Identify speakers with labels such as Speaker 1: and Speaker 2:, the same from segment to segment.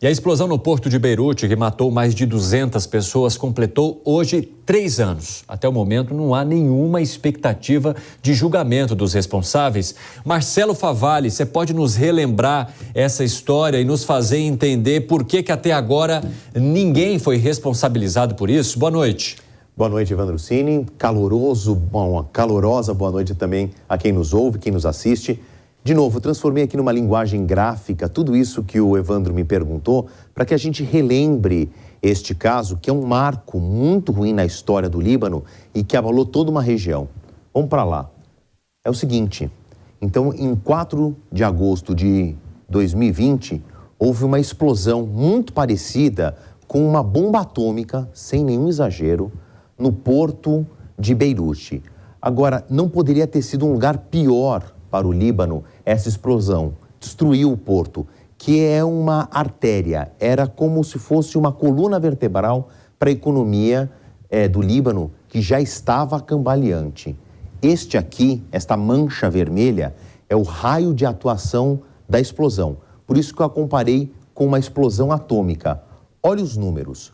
Speaker 1: E a explosão no porto de Beirute, que matou mais de 200 pessoas, completou hoje 3 anos. Até o momento, não há nenhuma expectativa de julgamento dos responsáveis. Marcelo Favalli, você pode nos relembrar essa história e nos fazer entender por que até agora ninguém foi responsabilizado por isso? Boa noite.
Speaker 2: Boa noite, Evandro Cini. Calorosa boa noite também a quem nos ouve, quem nos assiste. De novo, transformei aqui numa linguagem gráfica tudo isso que o Evandro me perguntou para que a gente relembre este caso, que é um marco muito ruim na história do Líbano e que abalou toda uma região. Vamos para lá. É o seguinte, então, em 4 de agosto de 2020, houve uma explosão muito parecida com uma bomba atômica, sem nenhum exagero, no porto de Beirute. Agora, não poderia ter sido um lugar pior para o Líbano essa explosão. Destruiu o porto, que é uma artéria. Era como se fosse uma coluna vertebral para a economia do Líbano, que já estava cambaleante. Este aqui, esta mancha vermelha, é o raio de atuação da explosão. Por isso que eu a comparei com uma explosão atômica. Olha os números.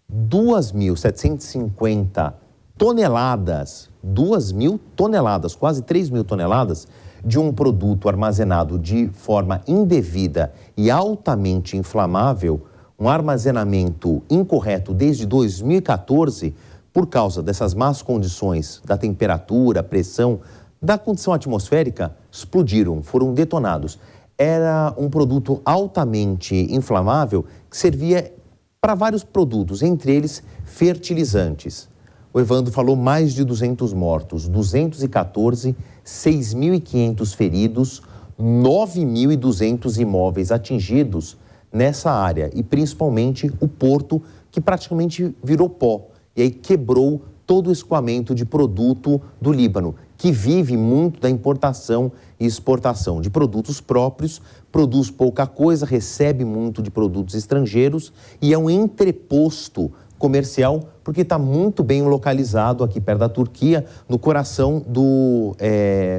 Speaker 2: 2.750 toneladas, 2.000 toneladas, quase 3.000 toneladas, de um produto armazenado de forma indevida e altamente inflamável, um armazenamento incorreto desde 2014, por causa dessas más condições da temperatura, pressão, da condição atmosférica, explodiram, foram detonados. Era um produto altamente inflamável que servia para vários produtos, entre eles fertilizantes. O Evandro falou mais de 200 mortos, 214, 6.500 feridos, 9.200 imóveis atingidos nessa área e principalmente o porto que praticamente virou pó e aí quebrou todo o escoamento de produto do Líbano, que vive muito da importação e exportação de produtos próprios, produz pouca coisa, recebe muito de produtos estrangeiros e é um entreposto comercial, porque está muito bem localizado aqui perto da Turquia, no coração do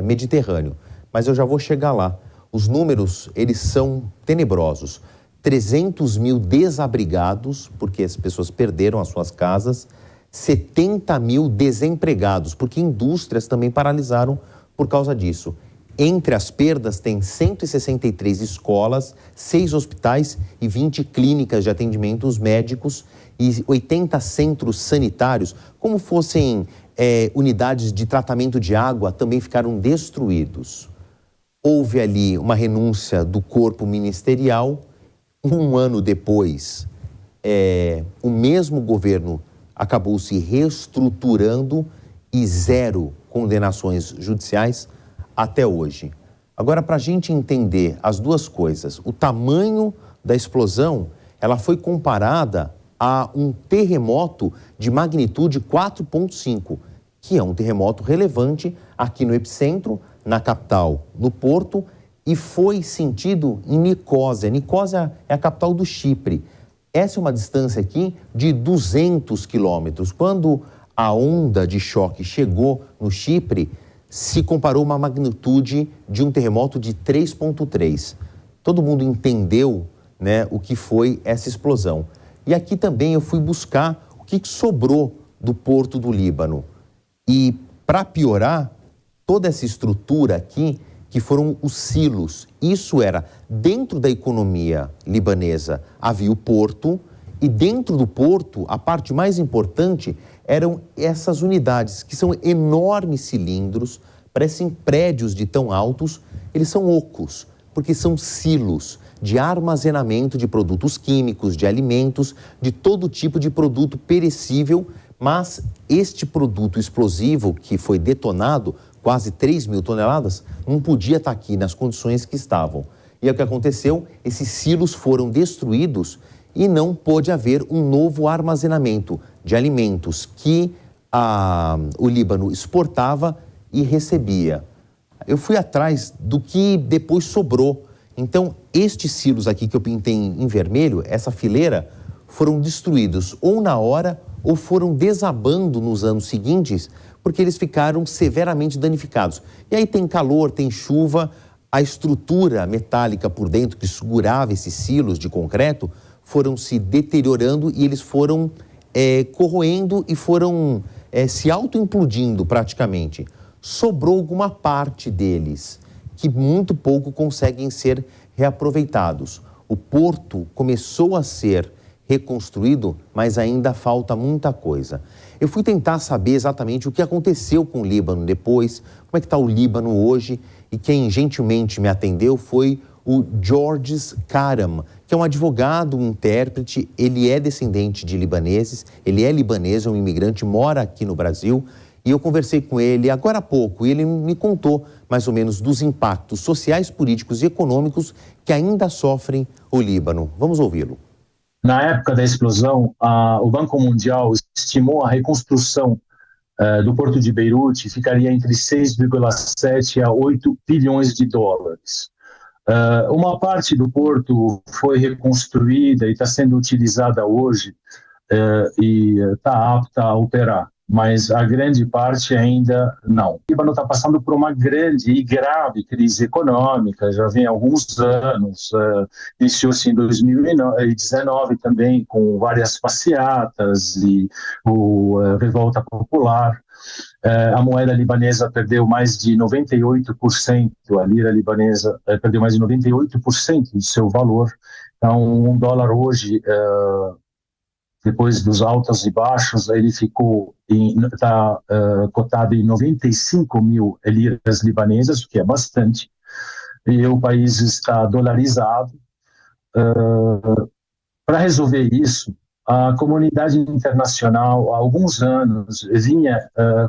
Speaker 2: Mediterrâneo. Mas eu já vou chegar lá. Os números, eles são tenebrosos. 300 mil desabrigados, porque as pessoas perderam as suas casas. 70 mil desempregados, porque indústrias também paralisaram por causa disso. Entre as perdas tem 163 escolas, 6 hospitais e 20 clínicas de atendimentos médicos e 80 centros sanitários, como fossem unidades de tratamento de água, também ficaram destruídos. Houve ali uma renúncia do corpo ministerial. Um ano depois, o mesmo governo acabou se reestruturando e 0 condenações judiciais até hoje. Agora, para a gente entender as duas coisas, o tamanho da explosão, ela foi comparada a um terremoto de magnitude 4,5, que é um terremoto relevante aqui no epicentro, na capital, no Porto, e foi sentido em Nicósia. Nicósia é a capital do Chipre. Essa é uma distância aqui de 200 quilômetros. Quando a onda de choque chegou no Chipre, se comparou uma magnitude de um terremoto de 3,3. Todo mundo entendeu, né, o que foi essa explosão. E aqui também eu fui buscar o que sobrou do porto do Líbano. E, para piorar, toda essa estrutura aqui, que foram os silos, isso era, dentro da economia libanesa, havia o porto, e dentro do porto, a parte mais importante eram essas unidades, que são enormes cilindros, parecem prédios de tão altos, eles são ocos, porque são silos de armazenamento de produtos químicos, de alimentos, de todo tipo de produto perecível, mas este produto explosivo que foi detonado, quase 3.000 toneladas, não podia estar aqui nas condições que estavam. E é o que aconteceu, esses silos foram destruídos e não pôde haver um novo armazenamento de alimentos que o Líbano exportava e recebia. Eu fui atrás do que depois sobrou. Então, estes silos aqui que eu pintei em vermelho, essa fileira, foram destruídos ou na hora ou foram desabando nos anos seguintes, porque eles ficaram severamente danificados. E aí tem calor, tem chuva, a estrutura metálica por dentro que segurava esses silos de concreto foram se deteriorando e eles foram corroendo e foram se auto-implodindo praticamente. Sobrou alguma parte deles que muito pouco conseguem ser reaproveitados. O porto começou a ser reconstruído, mas ainda falta muita coisa. Eu fui tentar saber exatamente o que aconteceu com o Líbano depois, como é que está o Líbano hoje, e quem gentilmente me atendeu foi o Georges Karam, que é um advogado, um intérprete, ele é descendente de libaneses, ele é libanês, é um imigrante, mora aqui no Brasil, e eu conversei com ele agora há pouco, e ele me contou mais ou menos dos impactos sociais, políticos e econômicos que ainda sofrem o Líbano. Vamos ouvi-lo.
Speaker 3: Na época da explosão, o Banco Mundial estimou a reconstrução do Porto de Beirute ficaria entre 6,7 a 8 bilhões de dólares. Uma parte do porto foi reconstruída e está sendo utilizada hoje e está apta a operar, mas a grande parte ainda não. O Líbano está passando por uma grande e grave crise econômica, já vem há alguns anos, iniciou-se em 2019 também, com várias passeatas e revolta popular. A moeda libanesa perdeu mais de 98%, a lira libanesa perdeu mais de 98% do seu valor. Então, um dólar hoje, depois dos altos e baixos, ele está cotado em 95 mil liras libanesas, o que é bastante, e o país está dolarizado. Para resolver isso, a comunidade internacional, há alguns anos, vinha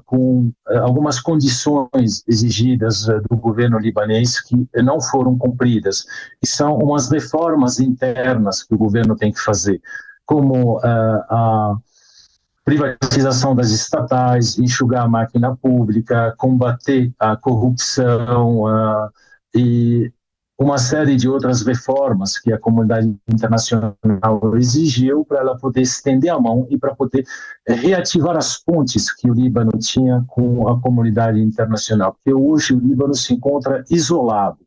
Speaker 3: com algumas condições exigidas do governo libanês que não foram cumpridas, e são umas reformas internas que o governo tem que fazer, como a privatização das estatais, enxugar a máquina pública, combater a corrupção e uma série de outras reformas que a comunidade internacional exigiu para ela poder estender a mão e para poder reativar as pontes que o Líbano tinha com a comunidade internacional, porque hoje o Líbano se encontra isolado.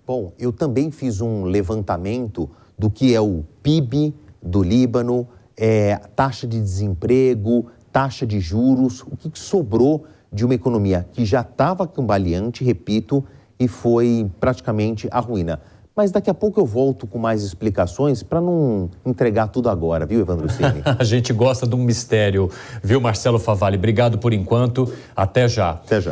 Speaker 2: Bom, eu também fiz um levantamento do que é o PIB do Líbano, taxa de desemprego, taxa de juros, o que sobrou de uma economia que já estava cambaleante, repito, e foi praticamente a ruína. Mas daqui a pouco eu volto com mais explicações para não entregar tudo agora, viu, Evandro Cini?
Speaker 1: A gente gosta de um mistério, viu, Marcelo Favalli? Obrigado por enquanto. Até já.
Speaker 2: Até já.